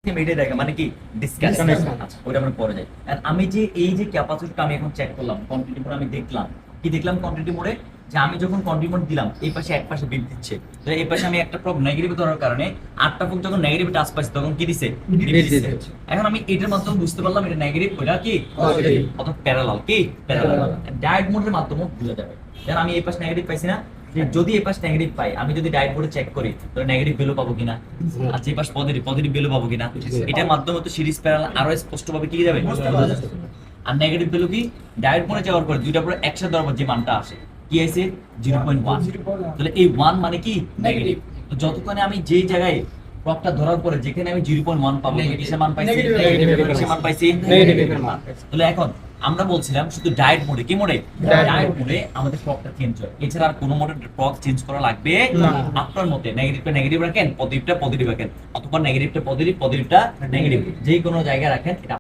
এটাই দেখে মানে কি ডিসকাশন। আচ্ছা ওটা আমরা পরে যাই। আর আমি যে এই যে ক্যাপাসিটিটা আমি এখন চেক করলাম কোয়ান্টিটি মোড, আমি দেখলাম কি দেখলাম কোয়ান্টিটি মোডে যে আমি যখন কোয়ান্টিটি মোড দিলাম এই পাশে এক পাশে বিট দিচ্ছে, তো এই পাশে আমি একটা প্রব নেগেটিভ ধরার কারণে আটটা ফুক যখন নেগেটিভ টাচ পাইছে তখন কি দিছে বিট দিছে। এখন আমি এটার মাধ্যমে বুঝতে পারলাম এটা নেগেটিভ ওটা কি পজিটিভ, অথবা প্যারালাল কি প্যারালাল। ডায়োড মোডের মাধ্যমে বোঝা যাবে। যেন আমি এই পাশে নেগেটিভ পাইছি না, যদি এই পাশ নেগেটিভ পাই আমি যদি ডায়োড মোডে চেক করি তাহলে নেগেটিভ ভ্যালু পাবো কিনা, আর এই পাশ পজিটিভ পজিটিভ ভ্যালু পাবো কিনা, এটার মাধ্যমে তো সিরিজ প্যারালাল আরো স্পষ্টভাবে কি যাবে। আর নেগেটিভ ভ্যালু কি ডায়োড মোডে যাওয়ার পরে দুইটা পুরো একসাথে ধরবো যে মানটা আসে কি আছে 0.1, তাহলে এই 1 মানে কি নেগেটিভ। তো যতক্ষণে আমি যেই জায়গায় প্রবটা ধরার পরে যেখানে আমি 0.1 পাবো কিসের মান পাইছি কিসের মান পাইছি নেগেটিভের মান। তাহলে এখন আমরা বলছিলাম শুধু ডায়োড মোডে কি মোডে ডায়োড মোডে আমাদের প্রবটা চেঞ্জ হয়, এছাড়া আর কোনো মোডে প্রব চেঞ্জ করা লাগবে না। আপনার মতে নেগেটিভটা নেগেটিভ রাখেন, পজিটিভটা পজিটিভ রাখেন, অথবা নেগেটিভটা পজিটিভ পজিটিভটা নেগেটিভ, যে কোনো জায়গায় রাখেন এটা